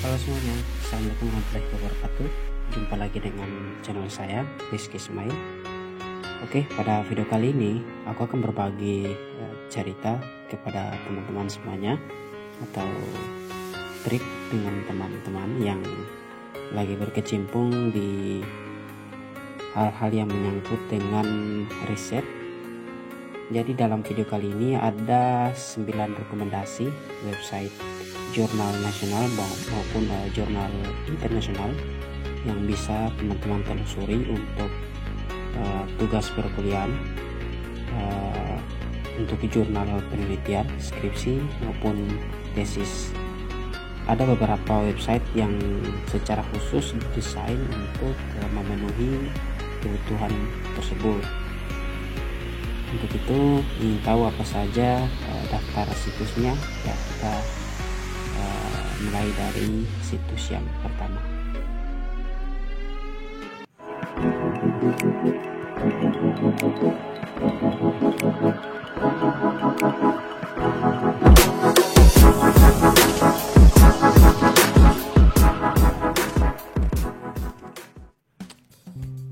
Halo semuanya, Assalamualaikum warahmatullahi wabarakatuh. Jumpa lagi dengan channel saya, Rizky Ismail. Oke, pada video kali ini aku akan berbagi cerita kepada teman-teman semuanya, atau trik dengan teman-teman yang lagi berkecimpung di hal-hal yang menyangkut dengan riset. Jadi dalam video kali ini ada 9 rekomendasi website jurnal nasional maupun jurnal internasional yang bisa teman-teman telusuri untuk tugas perkuliahan, untuk jurnal penelitian, skripsi maupun tesis. Ada beberapa website yang secara khusus didesain untuk memenuhi kebutuhan tersebut. Untuk itu, ingin tahu apa saja daftar situsnya, ya kita mulai dari situs yang pertama.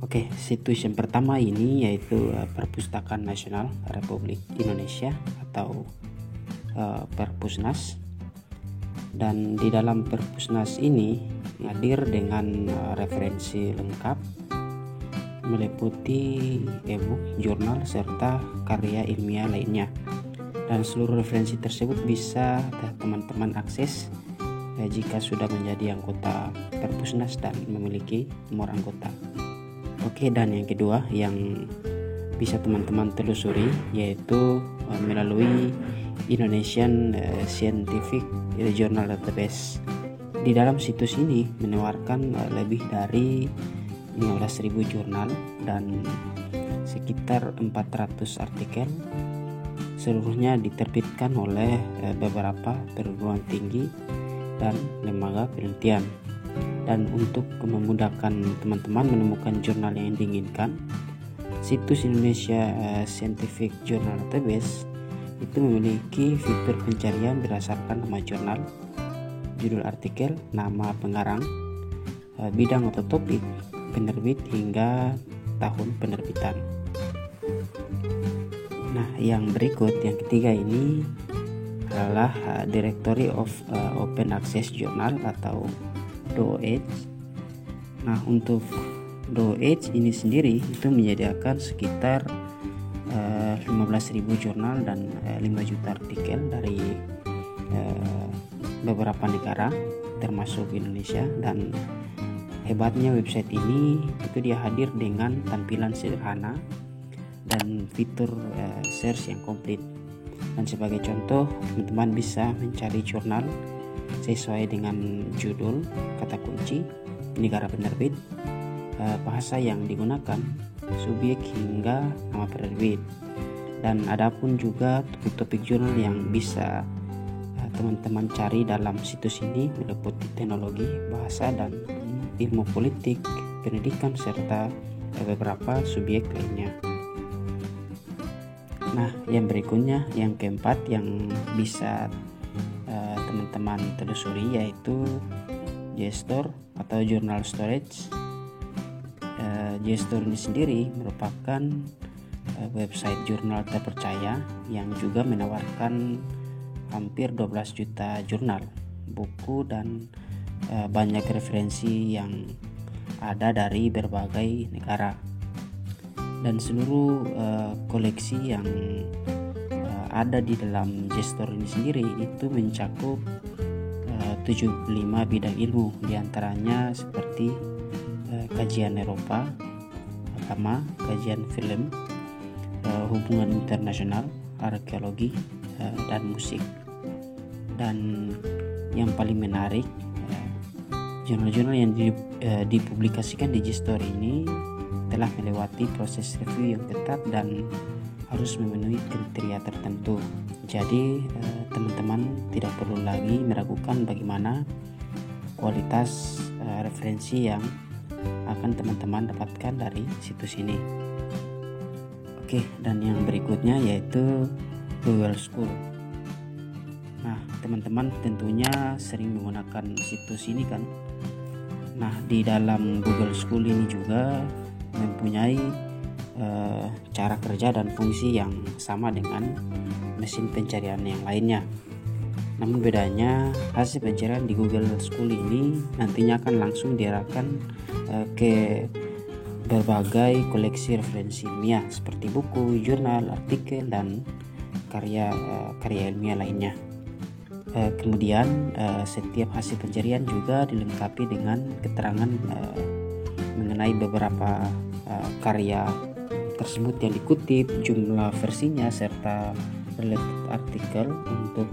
Oke, situs yang pertama ini yaitu Perpustakaan Nasional Republik Indonesia atau Perpusnas. Dan di dalam Perpusnas ini hadir dengan referensi lengkap meliputi e-book, jurnal, serta karya ilmiah lainnya. Dan seluruh referensi tersebut bisa teman-teman akses jika sudah menjadi anggota Perpusnas dan memiliki nomor anggota. Oke, dan yang kedua yang bisa teman-teman telusuri yaitu melalui Indonesian Scientific Journal Database. Di dalam situs ini menawarkan lebih dari 15.000 jurnal dan sekitar 400 artikel. Seluruhnya diterbitkan oleh beberapa perguruan tinggi dan lembaga penelitian. Dan untuk memudahkan teman-teman menemukan jurnal yang diinginkan, situs Indonesia Scientific Journal Database itu memiliki fitur pencarian berdasarkan nama jurnal, judul artikel, nama pengarang, bidang atau topik, penerbit hingga tahun penerbitan. Nah, yang berikut, yang ketiga ini adalah Directory of Open Access Journal atau DOAJ. Nah, untuk DOAJ ini sendiri itu menyediakan sekitar 15.000 jurnal dan 5 juta artikel dari beberapa negara termasuk Indonesia. Dan hebatnya website ini itu dia hadir dengan tampilan sederhana dan fitur search yang komplit. Dan sebagai contoh, teman-teman bisa mencari jurnal sesuai dengan judul, kata kunci, negara penerbit, bahasa yang digunakan, subjek hingga nama penerbit. Dan adapun juga topik-topik jurnal yang bisa teman-teman cari dalam situs ini meliputi teknologi, bahasa, dan ilmu politik, pendidikan, serta beberapa subjek lainnya. Nah, yang berikutnya, yang keempat yang bisa teman-teman telusuri yaitu JSTOR atau Journal Storage. JSTOR ini sendiri merupakan website jurnal terpercaya yang juga menawarkan hampir 12 juta jurnal, buku, dan banyak referensi yang ada dari berbagai negara. Dan seluruh koleksi yang ada di dalam JSTOR ini sendiri itu mencakup 75 bidang ilmu, diantaranya seperti kajian Eropa, agama, kajian film, hubungan internasional, arkeologi, dan musik. Dan yang paling menarik, jurnal-jurnal yang dipublikasikan di JSTOR ini telah melewati proses review yang ketat dan harus memenuhi kriteria tertentu. Jadi teman-teman tidak perlu lagi meragukan bagaimana kualitas referensi yang akan teman-teman dapatkan dari situs ini. Oke, dan yang berikutnya yaitu Google School. Nah, teman-teman tentunya sering menggunakan situs ini kan. Nah, di dalam Google School ini juga mempunyai cara kerja dan fungsi yang sama dengan mesin pencarian yang lainnya. Namun bedanya, hasil pencarian di Google School ini nantinya akan langsung diarahkan ke berbagai koleksi referensi ilmiah seperti buku, jurnal, artikel, dan karya ilmiah lainnya. Kemudian setiap hasil pencarian juga dilengkapi dengan keterangan mengenai beberapa karya tersebut yang dikutip, jumlah versinya, serta related artikel untuk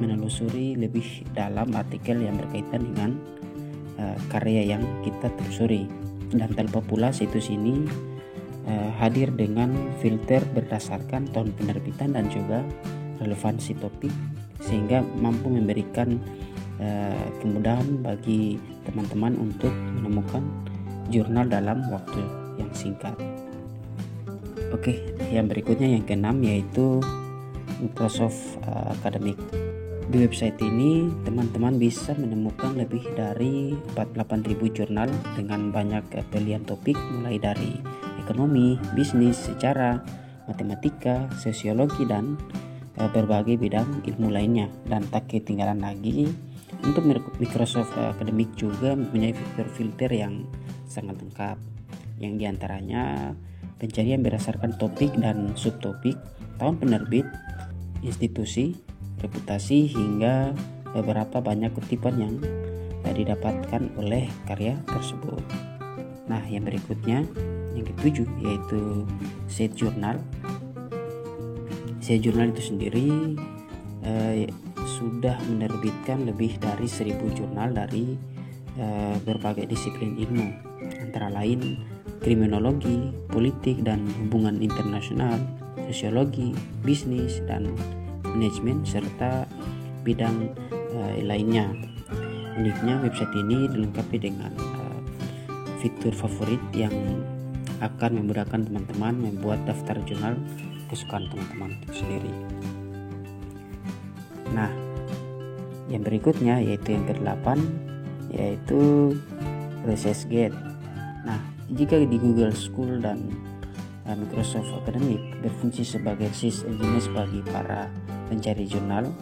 menelusuri lebih dalam artikel yang berkaitan dengan karya yang kita telusuri. Dan tanpa pula situs ini hadir dengan filter berdasarkan tahun penerbitan dan juga relevansi topik, sehingga mampu memberikan kemudahan bagi teman-teman untuk menemukan jurnal dalam waktu yang singkat. Oke, yang berikutnya yang keenam yaitu Microsoft Academic. Di website ini teman-teman bisa menemukan lebih dari 48.000 jurnal dengan banyak pilihan topik mulai dari ekonomi, bisnis, sejarah, matematika, sosiologi, dan berbagai bidang ilmu lainnya. Dan tak ketinggalan lagi, untuk Microsoft Academic juga mempunyai fitur-filter yang sangat lengkap, yang diantaranya pencarian berdasarkan topik dan subtopik, tahun penerbit, institusi, reputasi, hingga beberapa banyak kutipan yang didapatkan oleh karya tersebut. Nah, yang berikutnya yang ketujuh yaitu Set Journal. Set Journal itu sendiri sudah menerbitkan lebih dari 1000 jurnal dari berbagai disiplin ilmu, antara lain kriminologi, politik dan hubungan internasional, sosiologi, bisnis dan manajemen, serta bidang lainnya. Uniknya website ini dilengkapi dengan fitur favorit yang akan memudahkan teman-teman membuat daftar jurnal kesukaan teman-teman sendiri. Nah, yang berikutnya yaitu yang ke-8 yaitu ResearchGate. Nah, jika di Google School dan Microsoft Academic berfungsi sebagai search engine bagi para pencari jurnal,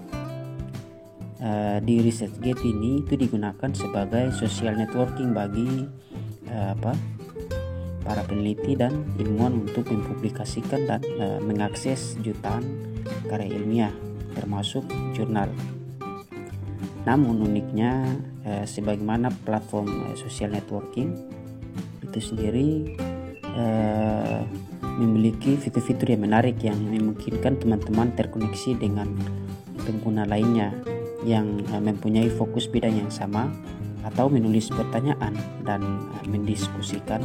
di ResearchGate ini itu digunakan sebagai social networking bagi para peneliti dan ilmuwan untuk mempublikasikan dan mengakses jutaan karya ilmiah termasuk jurnal. Namun uniknya, sebagaimana platform social networking itu sendiri memiliki fitur-fitur yang menarik yang memungkinkan teman-teman terkoneksi dengan pengguna lainnya yang mempunyai fokus bidang yang sama atau menulis pertanyaan dan mendiskusikan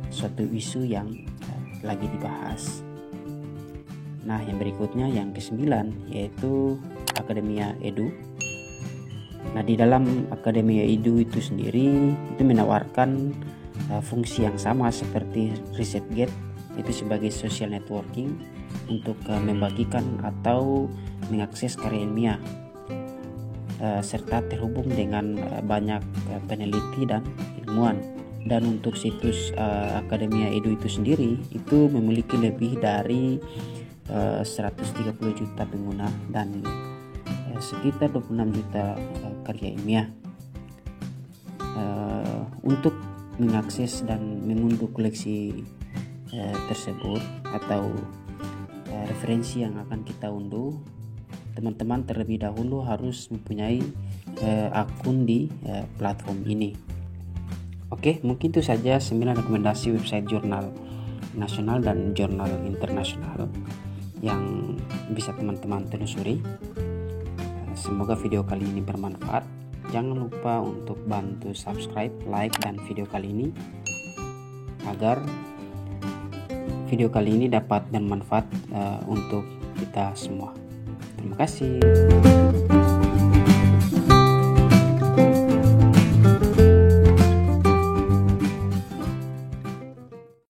suatu isu yang lagi dibahas. Nah, yang berikutnya yang ke-9 yaitu Academia Edu. Nah, di dalam Academia Edu itu sendiri itu menawarkan fungsi yang sama seperti ResearchGate, itu sebagai social networking untuk membagikan atau mengakses karya ilmiah serta terhubung dengan banyak peneliti dan ilmuwan. Dan untuk situs Academia Edu itu sendiri itu memiliki lebih dari 130 juta pengguna dan sekitar 26 juta karya ilmiah. Untuk mengakses dan mengunduh koleksi tersebut atau referensi yang akan kita unduh, teman-teman terlebih dahulu harus mempunyai akun di platform ini. Oke, mungkin itu saja 9 rekomendasi website jurnal nasional dan jurnal internasional yang bisa teman-teman telusuri. Semoga video kali ini bermanfaat. Jangan lupa untuk bantu subscribe, like, dan video kali ini agar video kali ini dapat bermanfaat untuk kita semua. Terima kasih.